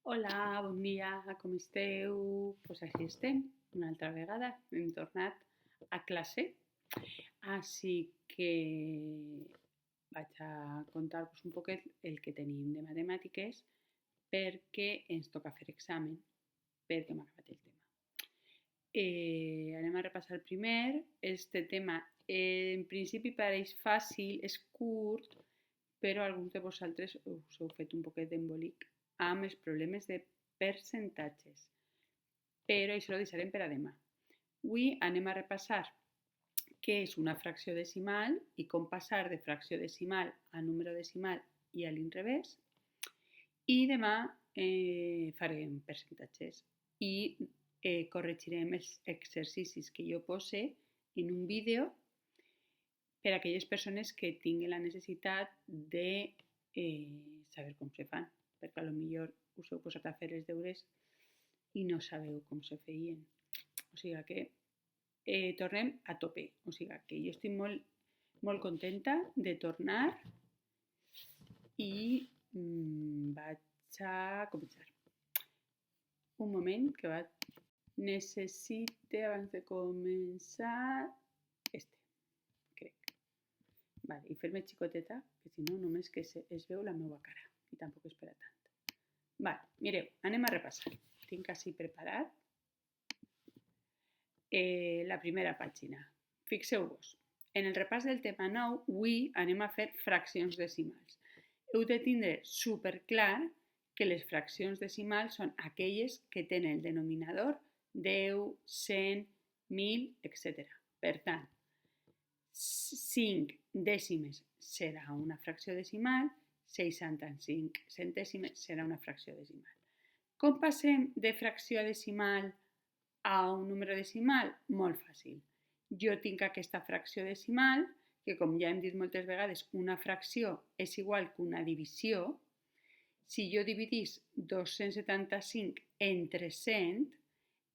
Hola, bon dia, com esteu? Doncs així estem, una altra vegada. Hem tornat a classe, així que vaig a contar-vos un poquet el que tenim de matemàtiques perquè ens toca fer examen, perquè hem acabat el tema. Anem a repassar primer. Este tema en principi pareix fàcil, és curt, però alguns de vosaltres us heu fet un poquet d'embolic amb els problemes de percentatges. Però això ho deixarem per a demà. Avui anem a repassar què és una fracció decimal i com passar de fracció decimal a número decimal i a l'inrevés. I demà farem percentatges i corregirem els exercicis que jo pose en un vídeo per a aquelles persones que tinguin la necessitat de saber com se fan, perquè potser us heu posat a fer els deures i no sabeu com se feien. O sigui que tornem a tope. O sigui que jo estic molt contenta de tornar i vaig a començar. Un moment que necessite abans de començar crec. Vale, i fer-me xicoteta, que si no només que es veu la meva cara i tampoc és per a tant. Vale, mireu, anem a repassar. Tinc així preparat la primera pàgina. Fixeu-vos, en el repàs del tema 9, avui anem a fer fraccions decimals. Heu de tindre superclar que les fraccions decimals són aquelles que tenen el denominador 10, 100, 1000, etc. Per tant, 5 dècimes serà una fracció decimal, 65 centèsimes serà una fracció decimal. Com passem de fracció decimal a un número decimal? Molt fàcil. Jo tinc aquesta fracció decimal, que com ja hem dit moltes vegades, una fracció és igual que una divisió. Si jo dividís 275 entre 100,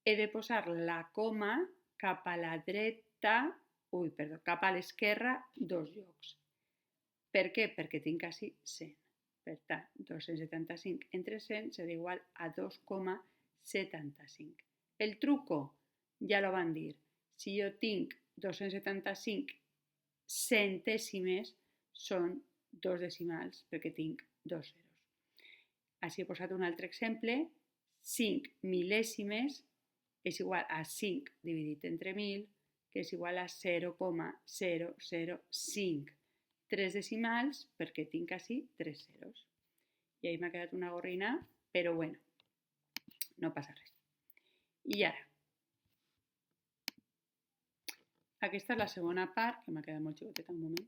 he de posar la coma cap a la dreta, cap a l'esquerra 2 llocs. Per què? Perquè tinc així 100. Per tant, 275 entre 100 serà igual a 2,75. El truco, ja lo van dir, si jo tinc 275 centèsimes, són 2 decimals perquè tinc 2 zeros. Així he posat un altre exemple, 5 mil·lèsimes és igual a 5 dividit entre 1.000, que és igual a 0,005. 3 decimals perquè tinc així 3 zeros. I ahí m'ha quedat una gorrina, però bueno, no passa res. I ara, aquesta és la segona part, que m'ha quedat molt xicoteta un moment.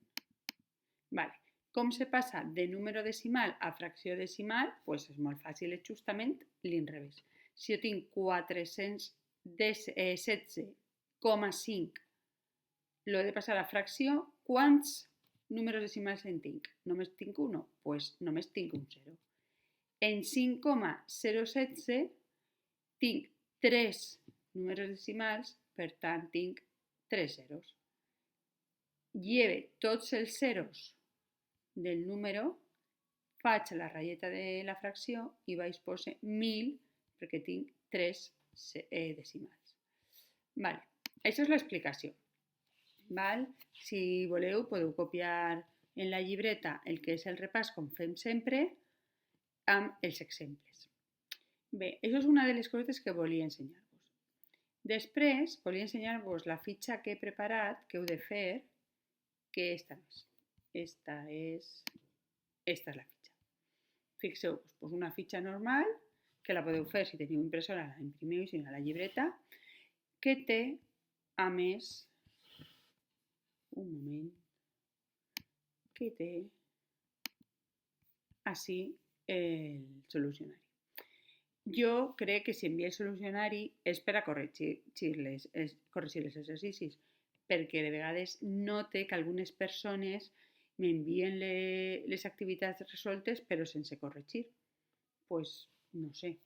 Vale. Com se passa de número decimal a fracció decimal? Pues és molt fàcil, és justament l'inrevés. Si jo tinc 416,5, l'he de passar a fracció, quants números decimals en tinc? Només tinc un? Pues només tinc un 0. En 5,016 tinc 3 números decimals, per tant tinc 3 zeros. Lleve tots els zeros del número, faig la ratlleta de la fracció i vaig posar 1.000 perquè tinc 3 decimals. Vale. Això és l'explicació. Val? Si voleu podeu copiar en la llibreta el que és el repàs com fem sempre amb els exemples. Bé, això és una de les coses que volia ensenyar-vos. Després volia ensenyar-vos la fitxa que he preparat, que heu de fer, que esta és. Esta és la fitxa. Fixeu-vos, doncs una fitxa normal, que la podeu fer si teniu impressora, la imprimiu, si no a la llibreta, que té, a més, un moment, que té així el solucionari. Jo crec que si envia el solucionari és per a corregir els exercicis, perquè de vegades note que algunes persones m'envien les activitats resoltes però sense corregir. Doncs, no sé,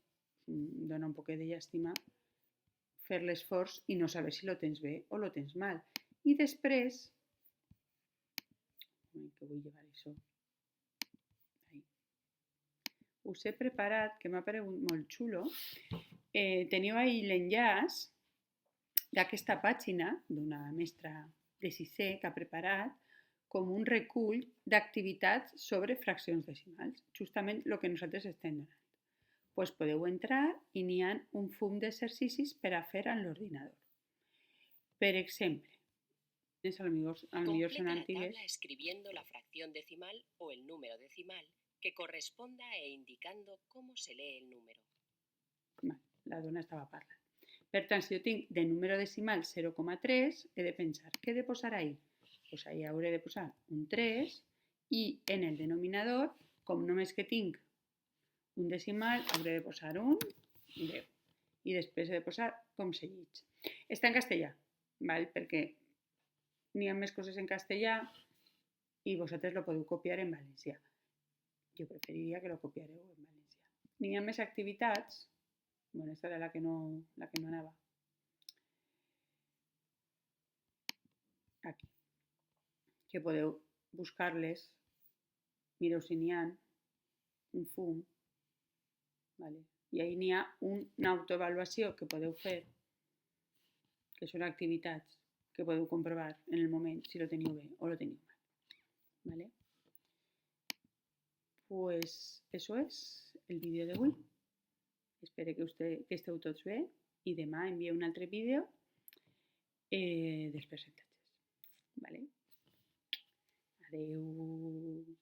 dona un poquet de llàstima fer l'esforç i no saber si lo tens bé o lo tens mal. I després, que vull llevar això, us he preparat, que m'ha paregut molt xulo, teniu ahí l'enllaç d'aquesta pàgina d'una mestra de sisè que ha preparat com un recull d'activitats sobre fraccions decimals, justament el que nosaltres estem donant. Pues podeu entrar i n'hi ha un fum d'exercicis per a fer en l'ordinador. Per exemple, a lo millor són Completa la antigues. tabla escribiendo la fracción decimal o el número decimal que corresponda e indicando cómo se lee el número. La dona estava parlant. Per tant, si jo tinc de número decimal 0,3, he de pensar, què he de posar ahí? Pues ahí hauré de posar un 3 i en el denominador, com només que tinc un decimal, hauré de posar un 10. I després he de posar com se llig. Està en castellà, val? Perquè n'hi ha més coses en castellà i vosaltres lo podeu copiar en valencià. Jo preferiria que lo copiareu en valencià. N'hi ha més activitats. Bueno, esta era la que no anava. Aquí. Que podeu buscar-les. Mireu si n'hi ha un fum. Vale. I ahí n'hi ha una autoavaluació que podeu fer, que són activitats que podeu comprobar en el moment si lo teniu bé o lo teniu mal. ¿Vale? Pues eso es el vídeo d'avui. Espero que esteu tots bé i demà envio un altre vídeo dels percentatges. ¿Vale? Adeu.